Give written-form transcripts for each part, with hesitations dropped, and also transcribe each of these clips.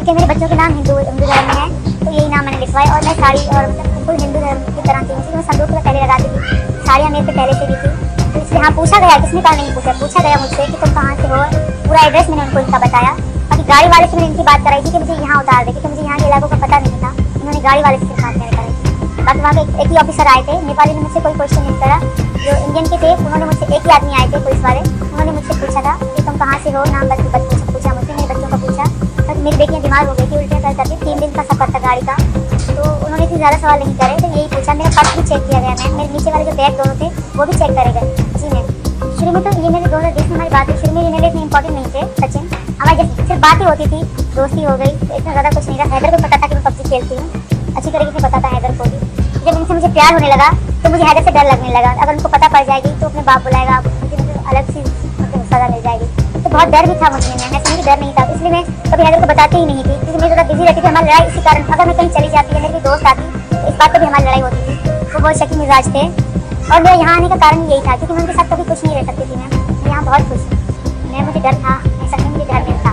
क्योंकि मेरे बच्चों के नाम हिंदू धर्म में है, तो यही नाम मैंने लिखवाया। और मैं साड़ी और मतलब बिल्कुल हिंदू धर्म की तरह थी, मैं संदूक में पहले लगाती थी, साड़ियाँ मेरे पे पहले से भी थी। तो इसलिए हाँ पूछा गया, किसने कहा नहीं पूछा गया मुझसे कि तुम कहाँ से हो। पूरा एड्रेस मैंने उनको इनका बताया। बाकी गाड़ी वाले से मैंने इनकी बात कराई थी कि मुझे यहाँ उतार दे, क्योंकि मुझे यहाँ के इलाकों का पता नहीं था। उन्होंने गाड़ी वाले से फिर बात मैंने कराई थी। बाकी वहाँ के एक ही ऑफिसर आए थे, नेपाली ने मुझसे कोई क्वेश्चन नहीं करा। जो इंडियन के थे उन्होंने मुझसे, एक ही आदमी आए थे पुलिस वाले, उन्होंने मुझसे पूछा था कि तुम कहाँ से हो, नाम पूछा मुझसे, मेरे बच्चों का पूछा। तो मेरी बेटियाँ बीमार हो गई थी, उल्टियाँ करती, 3 दिन का सफर था गाड़ी का, तो उन्होंने इतनी ज़्यादा सवाल नहीं करे। तो यही पूछा, मेरा पर्स भी चेक किया गया मैम, मेरे नीचे वाले जो बैग दोनों थे वो भी चेक करे गए। जी मैम, शुरू में तो ये मेरे दोनों जिसमें हमारी बात हुई, शुरू में ये मेरे इतने इंपॉर्टेंट नहीं थे सचिन, हमारी जैसे सिर्फ बातें होती थी, दोस्ती हो गई, तो इतना ज़्यादा कुछ नहीं था। हैदर को पता था कि मैं पबजी खेलती हूँ, अच्छी तरीके से पता था हैदर को भी। जब इनसे मुझे प्यार होने लगा तो मुझे हैदर से डर लगने लगा, अगर उनको पता पड़ जाएगी तो अपने बाप बुलाएगा, मुझे मतलब अलग सी मतलब सज़ा मिल जाएगी। तो बहुत डर भी था मुझे, मैं समझी डर नहीं था, इसलिए मैं कभी हैदर को बताती ही नहीं थी, क्योंकि मैं ज़्यादा बिजी रहती थी। हमारी लड़ाई इसी कारण, अगर मैं कहीं चली जाती है, मेरी दोस्त आती तो इस बात पर भी हमारी लड़ाई होती थी। वो बहुत शकी मिजाज थे, और मेरा यहाँ आने का कारण यही था, क्योंकि मैं उनके साथ कभी कुछ नहीं रह सकती थी। मैं यहाँ बहुत खुश हूँ। मुझे डर था, सच में मुझे डर नहीं था,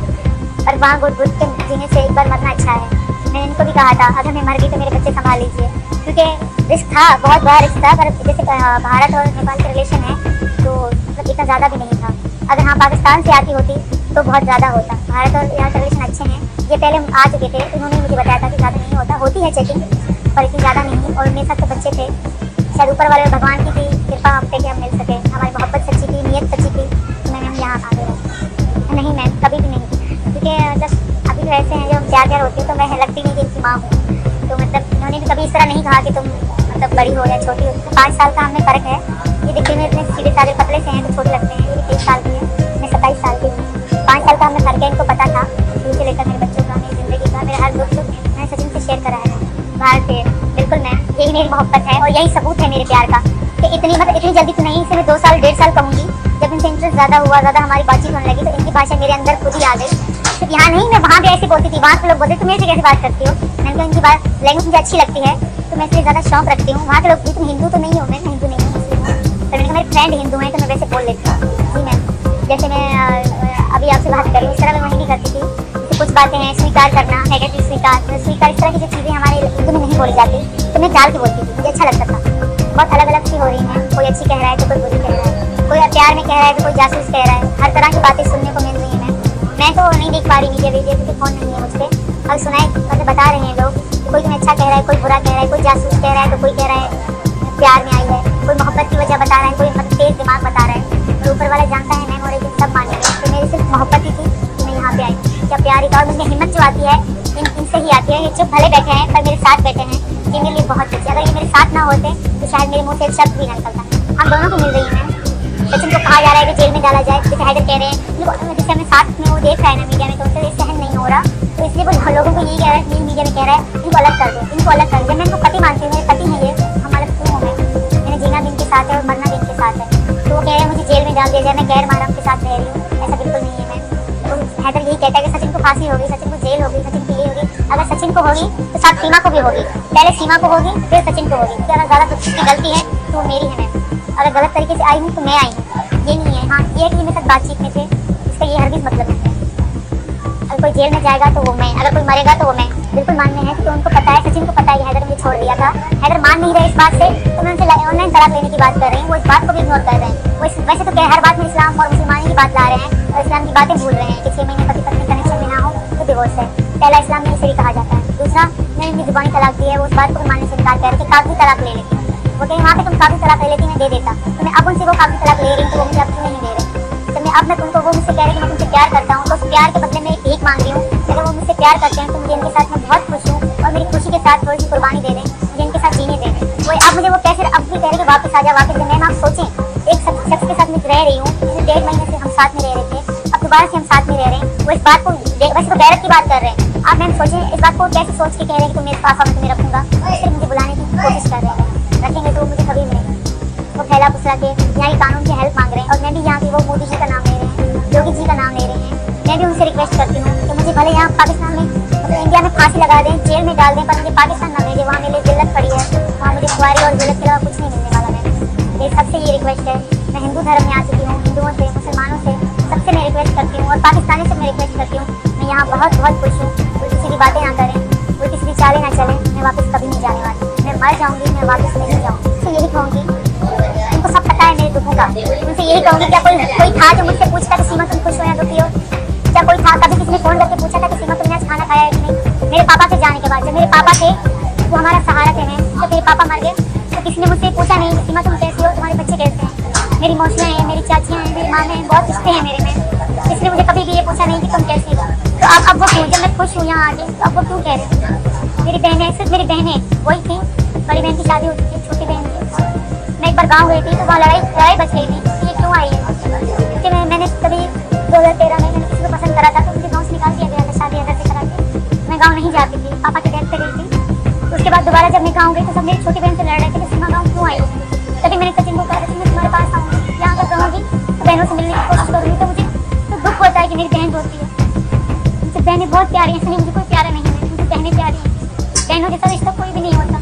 पर वहाँ गुट गुट के जीने से एक बार मरना अच्छा है। मैंने इनको भी कहा था अगर मैं मर गई तो मेरे बच्चे संभाल लीजिए, क्योंकि रिस्क था, बहुत बड़ा रिस्क था। पर जैसे भारत और नेपाल का रिलेशन है तो मतलब इतना ज़्यादा भी नहीं था। अगर हाँ पाकिस्तान से आती होती तो बहुत ज़्यादा होता। भारत और यहाँ का रिलेशन अच्छे हैं, ये पहले आ चुके थे, उन्होंने मुझे बताया था कि ज़्यादा नहीं होता, होती है चेकिंग पर इतनी ज़्यादा नहीं। और मेरे साथ तो बच्चे थे, शायद ऊपर वाले भगवान की थी कृपा हम पे कि हम मिल सके, हमारी मोहब्बत सच्ची थी, नीयत सच्ची थी, तो मैंने हम यहाँ आ गए। नहीं मैम, कभी भी नहीं, क्योंकि मतलब अभी तो ऐसे हैं जो हम प्यार होते हैं, तो मैं लगती नहीं कि इनकी माँ हूँ। तो मतलब इन्होंने भी कभी इस तरह नहीं कहा कि तुम मतलब बड़ी हो या छोटी हो। तो 5 साल का हमें फ़र्क है। ये दिखने में इतने सीधे साधे पतले से हैं तो छोटे लगते हैं, ये 23 साल की है, मैं 27 साल की हूँ। 5 साल का हमें फ़र्क है। इनको पता था शुरू से लेकर मेरे बच्चों का, मेरी ज़िंदगी का, मेरा हर दुख सुख मैंने सचिन से शेयर करा है बाहर से। बिल्कुल मैम, यही मेरी मोहब्बत है और यही सबूत है मेरे प्यार का कि इतनी जल्दी तो नहीं, इसे मैं 2 साल 1.5 साल कहूँगी। जब इनसे इंटरेस्ट ज़्यादा हुआ, ज़्यादा हमारी बातचीत होने लगी, तो इनकी भाषा मेरे अंदर खुद ही आ गई। सिर्फ यहाँ नहीं, मैं वहाँ भी ऐसे बोलती थी, वहाँ के लोग बोलते तुम ऐसे कैसे बात करती हो। मैंने कहा इनकी बात लैंग्वेज मुझे अच्छी लगती है, तो मैं इसलिए ज़्यादा शौक रखती हूँ। वहाँ के लोग तुम हिंदू तो नहीं हो, मैं हिंदू नहीं हूँ, पर मैंने कहा मेरे फ्रेंड हिंदू हैं तो मैं वैसे बोल लेती हूँ। जी मैम, जैसे मैं अभी आपसे बात करी इस तरह मैं वही नहीं करती थी। जैसे कुछ बातें हैं, स्वीकार करना, नेगेटिव स्वीकार, इस तरह की जो चीज़ें हमारे हिंदू में नहीं बोली जाती, तो मैं डाल के बोलती थी, मुझे अच्छा लगता था। बहुत अलग अलग सी हो रही हैं, कोई अच्छी कह रहा है तो कोई बुरी कह रहा है, कोई प्यार में कह रहा है तो कोई जासूस कह रहा है, हर तरह की बातें सुनने को मिल रही हैं। मैं तो नहीं देख पा रही मीडिया वीडियो, क्योंकि फ़ोन नहीं है मुझ पर। अब सुनाए मतलब बता रहे हैं लोग कि कोई तुम्हें अच्छा कह रहा है, कोई बुरा कह रहा है, कोई जासूस कह रहा है, तो कोई कह रहा है प्यार में आई है, कोई मोहब्बत की वजह बता रहा है, कोई मतलब तेज दिमाग बता रहा है। तो ऊपर वाला जानता है मैम, और एक दिन सब मानेंगे। तो मेरी सिर्फ मोहब्बत ही थी कि मैं यहाँ पे आई, क्या प्यार ही था। और मुझे हिम्मत जो आती है इनसे ही आती है। ये चुप भले बैठे हैं पर मेरे साथ बैठे हैं, ये मेरे लिए बहुत कुछ है। अगर ये मेरे साथ ना होते तो शायद मेरे मुँह से एक शब्द भी ना निकलता। हम दोनों को मिल रही है। सचिन को कहा जा रहा है कि जेल में डाला जाए, जैसे हैदर कह रहे हैं, जैसे हमें साथ में वो देख रहा है ना मीडिया में, तो उनसे सहन नहीं हो रहा, तो इसलिए वो लोगों को यही कह रहा है, न्यूज़ मीडिया में कह रहा है इनको अलग कर दो, इनको अलग कर दो। मैं इनको पति मानती हूँ, मेरे पति हैं ये, हम अलग क्यों हो गए। मैंने जीना भी इनके साथ है और मरना भी इनके साथ है। तो वो कह रहे हैं मुझे जेल में डाल दिया जाए, मैं गैर महरम के साथ रह रही हूँ, ऐसा बिल्कुल नहीं है मैम। तो हैदर यही कहता है कि सचिन को फांसी होगी, सचिन को जेल होगी, सचिन की ये होगी। अगर सचिन को होगी तो साथ सीमा को भी होगी, पहले सीमा को होगी फिर सचिन को होगी, क्योंकि अगर ज़्यादा कुछ की गलती है तो वो मेरी है मैम। अगर गलत तरीके से आई हूँ तो मैं आई हूँ, ये नहीं है। हाँ ये कि मेरे साथ बातचीत में थे, इसका ये हरगिज़ मतलब नहीं है। अगर कोई जेल में जाएगा तो वो मैं, अगर कोई मरेगा तो वो मैं, बिल्कुल मानने हैं। क्योंकि उनको पता है, सचिन को पता है हैदर मुझे छोड़ दिया था। हैदर मान नहीं रहे इस बात से, तो मैं उनसे ऑनलाइन तलाक लेने की बात कर रही हूँ, वो इस बात को भी इग्नोर कर रहे हैं। वो वैसे तो हर बात में इस्लाम और मुसलमानी की बात ला रहे हैं और इस्लाम की बातें भूल रहे हैं कि 6 महीने पति पत्नी कनेक्शन में ना हो तो डिवोर्स है। पहला इस्लाम में इसे कहा जाता है। दूसरा, मैंने उनकी जुबानी तलाक दी है, वो उस बात को भी मानने से इनकार कर रहे कि कागजी तलाक ले लेती। वो कहीं वहाँ पे तुम कागजी तलाक ले लेती, मैं दे देता। तो मैं अब उनसे वो कागजी तलाक ले रही हूँ, तो वो मुझे अब क्यों नहीं दे रहे। तो मैं अब मैं तुमको, वो मुझसे कह रहे कि मैं तुमसे प्यार करता हूँ, तो उस प्यार के बदले में एक भीख मांग रही हूँ। अगर वो मुझसे प्यार करते हैं तो मुझे इनके साथ मैं बहुत खुश हूँ, और मेरी खुशी के साथ थोड़ी सी कुर्बानी दे दें, मुझे इनके साथ जीने दें। वो अब मुझे वो कैसे अब भी कह रहे कि वापस आ जा, वापस। मैम आप सोचें, एक शख्स के साथ मैं रह रही हूँ, पिछले 1.5 महीने से हम साथ में रह रहे थे, अब दोबारा से हम साथ में रह रहे हैं। वो इस बात को वैसे तो गैरत की बात कर रहे हैं, आप मैम सोचें इस बात को कैसे सोच के कह रहे हैं कि तुम मेरे पास आओ, मैं तुम्हें रखूँगा। सिर्फ मुझे बुलाने की कोशिश कर रहे हैं, रखेंगे तो मुझे कभी नहीं। वो फैला फुसला के यहाँ की कानून की हेल्प मांग रहे हैं, और मैं भी यहाँ की वो मोदी जी का नाम ले रहे हैं, योगी जी का नाम ले रहे हैं। मैं भी उनसे रिक्वेस्ट करती हूँ कि मुझे भले यहाँ पाकिस्तान में मतलब इंडिया में फांसी लगा दें, जेल में डाल दें, पर मुझे पाकिस्तान ना भेजें, वहाँ मेरे लिए जिल्लत पड़ी है, वहाँ मुझे खुआरी और जिल्लत के अलावा कुछ नहीं मिलने वाला। मैं मेरी सबसे ये रिक्वेस्ट है, मैं हिंदू धर्म में आ चुकी हूँ, हिंदुओं से, मुसलमानों से, सबसे मैं रिक्वेस्ट करती हूँ, और पाकिस्तानी से मैं रिक्वेस्ट करती हूँ। मैं यहाँ बहुत बहुत खुश हूँ। बातें ना करें, वो किसी की चालें ना चले, मैं वापस कभी नहीं जाने वाली। मैं मर जाऊंगी, मैं वापस नहीं जाऊंगी। उनसे यही कहूँगी, उनको सब पता है मेरे दुखों का। उनसे यही कहूँगी, क्या कोई था जो मुझसे पूछता कि सीमा तुम खुश हो या दुखी हो? क्या कोई था, कभी किसी ने फोन करके पूछा था कि सीमा तुमने आज खाना खाया है कि नहीं? मेरे पापा के जाने के बाद, जब मेरे पापा थे वो हमारा सहारा थे, जब मेरे पापा मर गए तो किसी ने मुझसे पूछा नहीं सीमा तुम कैसी हो, तुम्हारे बच्चे कैसे हैं? मेरी मौसियाँ हैं, मेरी चाचियाँ हैं, मेरी माँ हैं, बहुत रिश्ते हैं मेरे में। इसलिए मुझे कभी भी ये पूछा नहीं कि तुम कैसी हो। तो अब वो क्यों, जब मैं खुश हूँ यहाँ आके, तो अब वो क्यों कह रहे हो? मेरी बहनें, सिर्फ मेरी बहनें वही थी। बड़ी बहन की शादी हो चुकी है, छोटी बहन थी। मैं एक बार गाँव गई थी तो वहाँ लड़ाई बच गई थी कि ये क्यों आई है, क्योंकि मैंने कभी 2013 में मैंने किसी को पसंद करा था तो मुझे गाँव से निकाल दिया गया था शादी अदर से करा के। मैं गाँव नहीं जाती थी, पापा की डेथ पे गई थी। तो उसके बाद दोबारा जब मैं गाँव गई तो सब मेरी छोटी बहन से लड़ रहे थे कि सीमा गाँव क्यों आई है। तभी मैंने सचिन को कहा मैं तुम्हारे पास आऊँगी, यहाँ अगर रहूँगी तो बहनों से मिलने की कोशिश करूँगी। तो मुझे तो दुख होता है कि मेरी बहन रोती है। मुझे बहनें बहुत प्यारी हैं, इसलिए मुझे कोई प्यारा नहीं है, मुझे बहनें प्यारी हैं। बहनों जैसा रिश्ता कोई भी नहीं होता।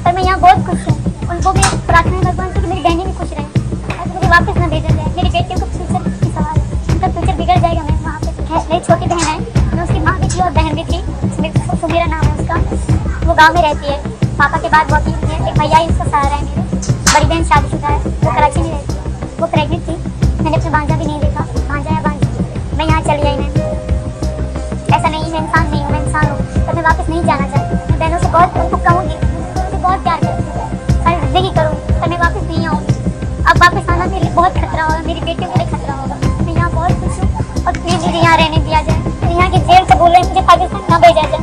पर मैं यहाँ बहुत खुश हूँ। उनको भी प्रार्थना है भगवान से कि मेरी बहनें भी खुश रहें और मुझे वापस न भेजा जाए। मेरी बेटियों का फ्यूचर की सवाल है, उनका फ्यूचर बिगड़ जाएगा। मैं वहाँ पे मेरी छोटी बहन है, मैं उसकी माँ भी थी और बहन भी थी, सुमेरा नाम है उसका। वो गाँव में रहती है, पापा के बाद बहुत ही है। एक भैया ही उसका सहारा है मेरे। बड़ी बहन शादीशुदा है, वो कराची में रहती है, वो प्रेगनेंट थी। मैंने अपना भांजा भी नहीं देखा, भांजा या भांजी। मैं यहाँ चली आई। मैं ऐसा नहीं, मैं इंसान नहीं हूँ, मैं इंसान हूँ, पर मैं वापस नहीं जाना चाहती। मैं बहनों से बहुत उनको कहूँगी, मुझे बहुत प्यार करती हूँ, सारी जिंदगी करूँगी, पर मैं वापस नहीं आऊँगी। अब वापस आना मेरे लिए बहुत खतरा होगा, मेरी बेटियों के लिए खतरा होगा। मैं यहाँ बहुत खुश हूँ और प्लीज़ मुझे यहाँ रहने दिया जाए। यहाँ की जेल से बोल रहे हैं मुझे पाकिस्तान न भेजा जाए।